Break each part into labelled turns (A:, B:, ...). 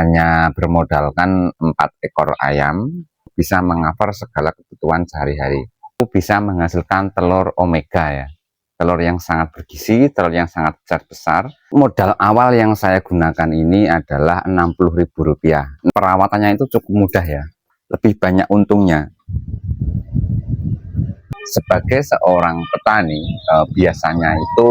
A: hanya bermodalkan 4 ekor ayam, bisa mengcover segala kebutuhan sehari-hari. Itu bisa menghasilkan telur omega ya. Telur yang sangat bergizi, telur yang sangat besar. Modal awal yang saya gunakan ini adalah Rp60.000. Perawatannya itu cukup mudah ya, lebih banyak untungnya. Sebagai seorang petani, biasanya itu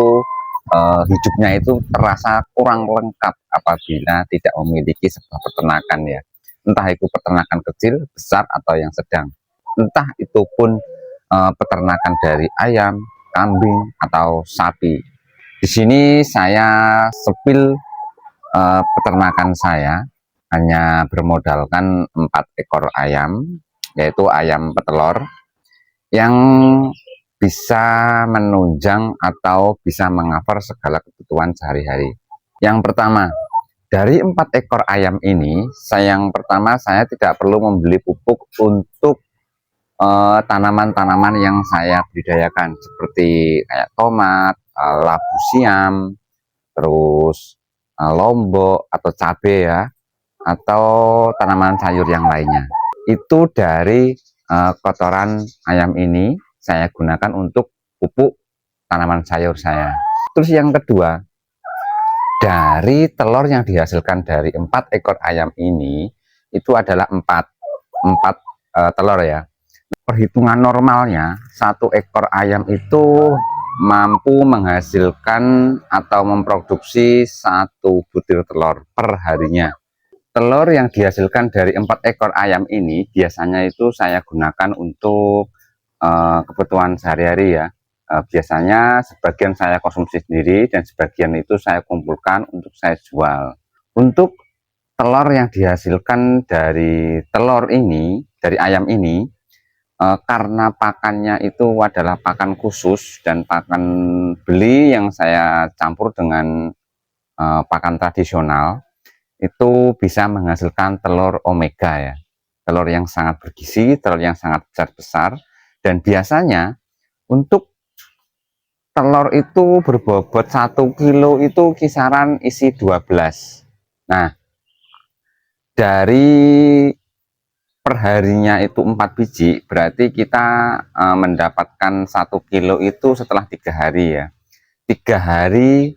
A: hidupnya itu terasa kurang lengkap apabila tidak memiliki sebuah peternakan ya. Entah itu peternakan kecil, besar, atau yang sedang. Entah itu pun peternakan dari ayam, kambing, atau sapi. Di sini saya sepil peternakan saya hanya bermodalkan 4 ekor ayam, yaitu ayam petelur yang bisa menunjang atau bisa mengcover segala kebutuhan sehari-hari. Yang pertama, dari 4 ekor ayam ini, yang pertama saya tidak perlu membeli pupuk untuk tanaman-tanaman yang saya budidayakan seperti kayak tomat, labu siam, terus lombok atau cabai ya, atau tanaman sayur yang lainnya. Itu dari kotoran ayam ini saya gunakan untuk pupuk tanaman sayur saya. Terus yang kedua, dari telur yang dihasilkan dari 4 ekor ayam ini, itu adalah 4 telur ya. Perhitungan normalnya, 1 ekor ayam itu mampu menghasilkan atau memproduksi 1 butir telur per harinya. Telur yang dihasilkan dari 4 ekor ayam ini biasanya itu saya gunakan untuk kebutuhan sehari-hari ya. Biasanya sebagian saya konsumsi sendiri dan sebagian itu saya kumpulkan untuk saya jual. Untuk telur yang dihasilkan dari telur ini, dari ayam ini, karena pakannya itu adalah pakan khusus dan pakan beli yang saya campur dengan pakan tradisional, itu bisa menghasilkan telur omega ya. Telur yang sangat bergizi, telur yang sangat besar, dan biasanya untuk telur itu berbobot 1 kilo itu kisaran isi 12. Nah, dari perharinya itu 4 biji, berarti kita mendapatkan 1 kilo itu setelah 3 hari ya. 3 hari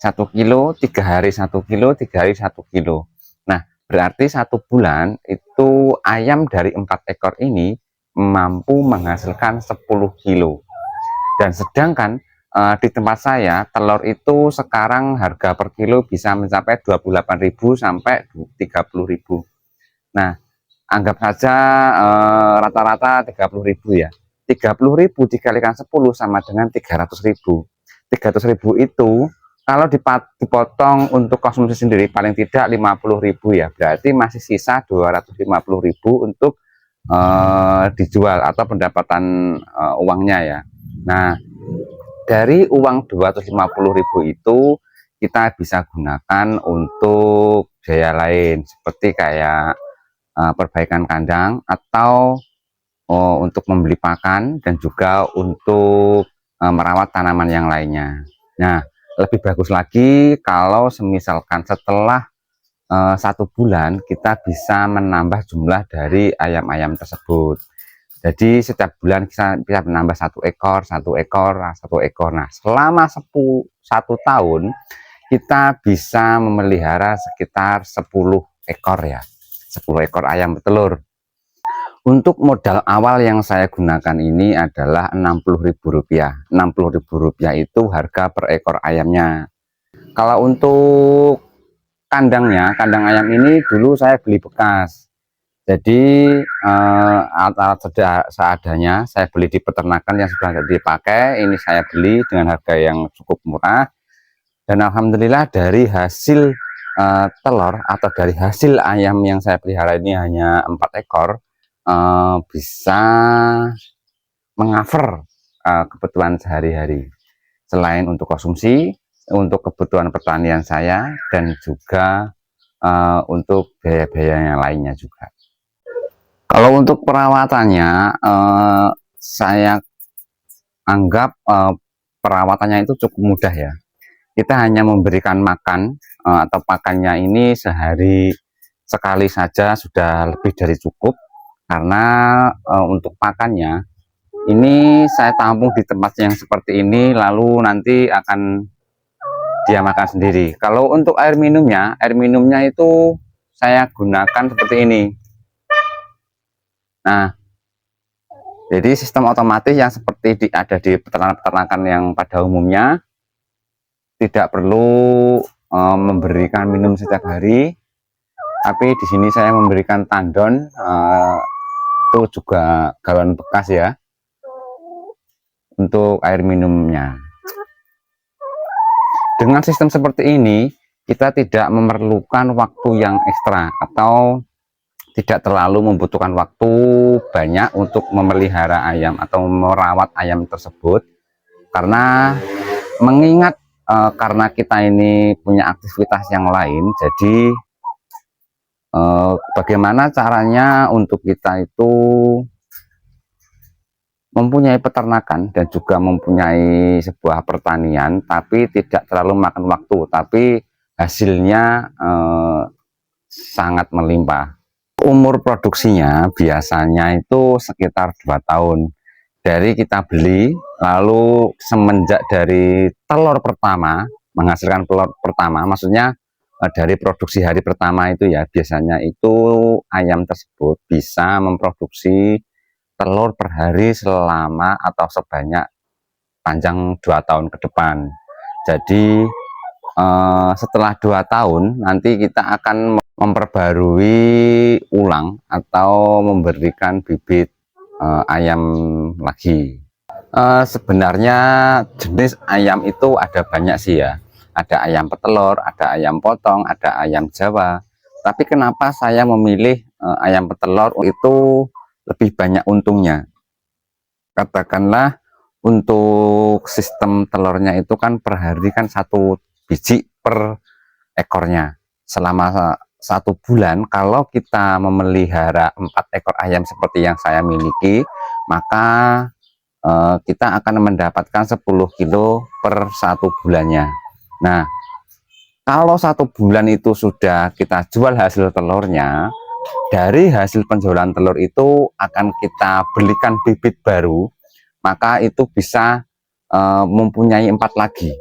A: 1 kilo, 3 hari 1 kilo, 3 hari 1 kilo. Nah, berarti 1 bulan itu ayam dari 4 ekor ini mampu menghasilkan 10 kilo. Dan sedangkan di tempat saya telur itu sekarang harga per kilo bisa mencapai 28.000 sampai 30.000. Nah, anggap saja rata-rata 30.000 ya. 30.000 dikalikan 10 sama dengan 300.000. 300.000 itu kalau dipotong untuk konsumsi sendiri paling tidak 50.000 ya. Berarti masih sisa 250.000 untuk dijual atau pendapatan uangnya ya. Nah, dari uang 250.000 itu kita bisa gunakan untuk biaya lain seperti kayak perbaikan kandang atau untuk membeli pakan dan juga untuk merawat tanaman yang lainnya. Nah, lebih bagus lagi kalau semisalkan setelah 1 bulan kita bisa menambah jumlah dari ayam-ayam tersebut. Jadi setiap bulan kita bisa menambah 1 ekor, 1 ekor, 1 ekor. Nah, selama 1 tahun kita bisa memelihara sekitar 10 ekor ya. 10 ekor ayam petelur. Untuk modal awal yang saya gunakan ini adalah Rp60.000. Rp60.000 itu harga per ekor ayamnya. Kalau untuk kandangnya, kandang ayam ini dulu saya beli bekas. Jadi alat-alat seadanya saya beli di peternakan yang sudah dipakai. Ini saya beli dengan harga yang cukup murah. Dan alhamdulillah dari hasil telur atau dari hasil ayam yang saya pelihara ini hanya 4 ekor bisa mengcover kebutuhan sehari-hari. Selain untuk konsumsi, untuk kebutuhan pertanian saya dan juga untuk biaya-biaya yang lainnya juga. Kalau untuk perawatannya, saya anggap perawatannya itu cukup mudah ya. Kita hanya memberikan makan atau pakannya ini sehari sekali saja sudah lebih dari cukup, karena untuk pakannya ini saya tampung di tempat yang seperti ini, lalu nanti akan dia makan sendiri. Kalau untuk air minumnya itu saya gunakan seperti ini. Nah, jadi sistem otomatis yang seperti ada di peternakan yang pada umumnya, tidak perlu memberikan minum setiap hari, tapi di sini saya memberikan tandon, itu juga galon bekas ya, untuk air minumnya. Dengan sistem seperti ini, kita tidak memerlukan waktu yang ekstra atau tidak terlalu membutuhkan waktu banyak untuk memelihara ayam atau merawat ayam tersebut, karena mengingat karena kita ini punya aktivitas yang lain, jadi bagaimana caranya untuk kita itu mempunyai peternakan dan juga mempunyai sebuah pertanian, tapi tidak terlalu makan waktu, tapi hasilnya sangat melimpah. Umur produksinya biasanya itu sekitar 2 tahun dari kita beli, lalu semenjak dari telur pertama, menghasilkan telur pertama, maksudnya dari produksi hari pertama itu ya, biasanya itu ayam tersebut bisa memproduksi telur per hari selama atau sebanyak panjang 2 tahun ke depan. Jadi setelah 2 tahun nanti kita akan memperbarui ulang atau memberikan bibit ayam lagi. Sebenarnya jenis ayam itu ada banyak sih ya, ada ayam petelur, ada ayam potong, ada ayam Jawa. Tapi kenapa saya memilih ayam petelur itu lebih banyak untungnya? Katakanlah untuk sistem telurnya itu kan per hari kan 1 biji per ekornya. Selama 1 bulan kalau kita memelihara 4 ekor ayam seperti yang saya miliki, maka kita akan mendapatkan 10 kilo per 1 bulannya. Nah, kalau 1 bulan itu sudah kita jual hasil telurnya, dari hasil penjualan telur itu akan kita belikan bibit baru, maka itu bisa mempunyai 4 lagi.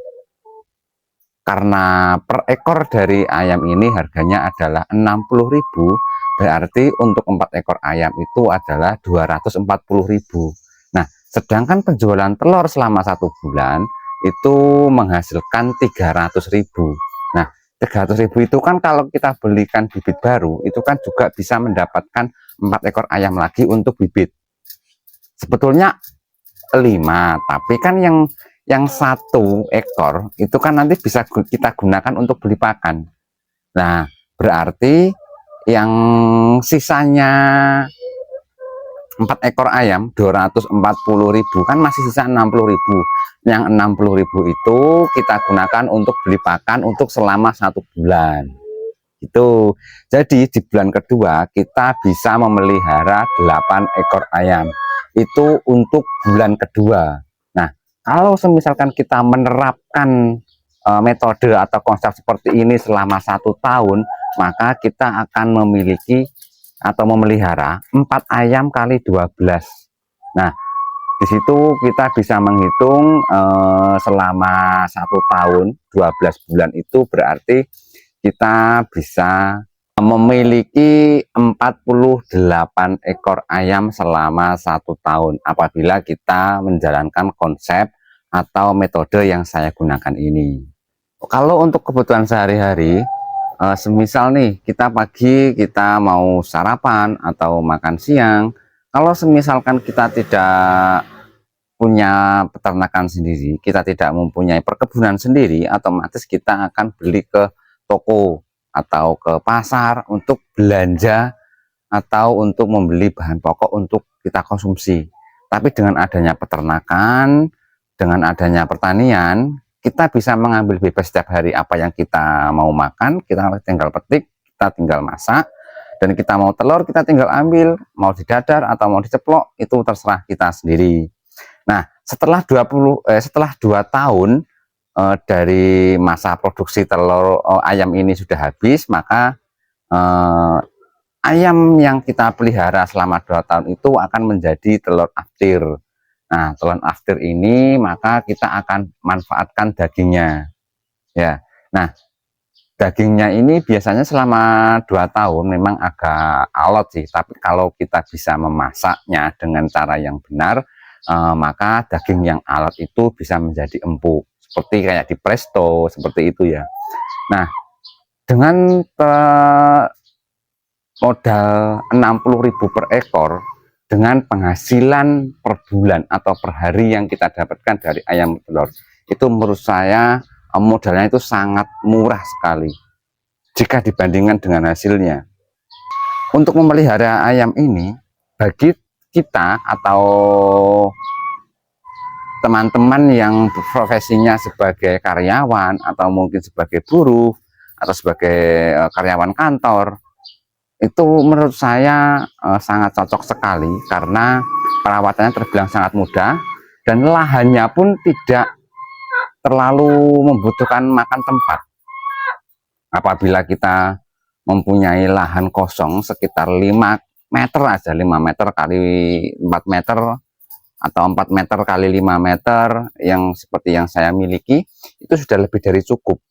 A: Karena per ekor dari ayam ini harganya adalah 60.000, berarti untuk 4 ekor ayam itu adalah 240.000. Nah, sedangkan penjualan telur selama 1 bulan itu menghasilkan 300.000. Nah, 300.000 itu kan kalau kita belikan bibit baru, itu kan juga bisa mendapatkan 4 ekor ayam lagi untuk bibit. Sebetulnya 5, tapi kan yang 1 ekor itu kan nanti bisa kita gunakan untuk beli pakan. Nah, berarti yang sisanya 4 ekor ayam 240.000 kan masih sisa 60.000. Yang 60.000 itu kita gunakan untuk beli pakan untuk selama 1 bulan. Itu. Jadi di bulan kedua kita bisa memelihara 8 ekor ayam. Itu untuk bulan kedua. Nah, kalau misalkan kita menerapkan metode atau konsep seperti ini selama 1 tahun, maka kita akan memiliki atau memelihara 4 ayam kali 12. Nah, di situ kita bisa menghitung selama 1 tahun 12 bulan itu berarti kita bisa memiliki 48 ekor ayam selama 1 tahun apabila kita menjalankan konsep atau metode yang saya gunakan ini. Kalau untuk kebutuhan sehari-hari, semisal nih kita pagi kita mau sarapan atau makan siang, kalau semisalkan kita tidak punya peternakan sendiri, kita tidak mempunyai perkebunan sendiri, otomatis kita akan beli ke toko atau ke pasar untuk belanja atau untuk membeli bahan pokok untuk kita konsumsi. Tapi dengan adanya peternakan, dengan adanya pertanian, kita bisa mengambil bebas setiap hari apa yang kita mau makan, kita tinggal petik, kita tinggal masak, dan kita mau telur, kita tinggal ambil, mau didadar atau mau diceplok, itu terserah kita sendiri. Nah, setelah 2 tahun dari masa produksi telur ayam ini sudah habis, maka ayam yang kita pelihara selama 2 tahun itu akan menjadi telur aftir. Nah, telur aftir ini maka kita akan manfaatkan dagingnya. Ya, nah dagingnya ini biasanya selama 2 tahun memang agak alot sih, tapi kalau kita bisa memasaknya dengan cara yang benar, maka daging yang alot itu bisa menjadi empuk, seperti kayak di presto, seperti itu ya. Nah, dengan modal 60.000 per ekor, dengan penghasilan per bulan atau per hari yang kita dapatkan dari ayam telur, itu menurut saya modalnya itu sangat murah sekali jika dibandingkan dengan hasilnya. Untuk memelihara ayam ini, bagi kita atau teman-teman yang profesinya sebagai karyawan atau mungkin sebagai buruh atau sebagai karyawan kantor, itu menurut saya sangat cocok sekali karena perawatannya terbilang sangat mudah dan lahannya pun tidak terlalu membutuhkan makan tempat. Apabila kita mempunyai lahan kosong sekitar 5 meter aja, 5 meter kali 4 meter atau 4 meter kali 5 meter yang seperti yang saya miliki, itu sudah lebih dari cukup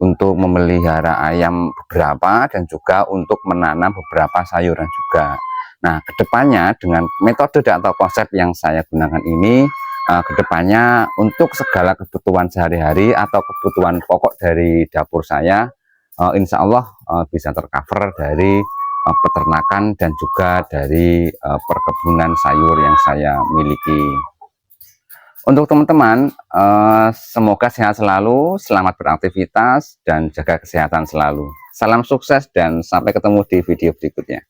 A: untuk memelihara ayam beberapa dan juga untuk menanam beberapa sayuran juga. Nah, kedepannya dengan metode atau konsep yang saya gunakan ini, kedepannya untuk segala kebutuhan sehari-hari atau kebutuhan pokok dari dapur saya, insya Allah bisa tercover dari peternakan dan juga dari perkebunan sayur yang saya miliki. Untuk teman-teman, semoga sehat selalu, selamat beraktivitas, dan jaga kesehatan selalu. Salam sukses dan sampai ketemu di video berikutnya.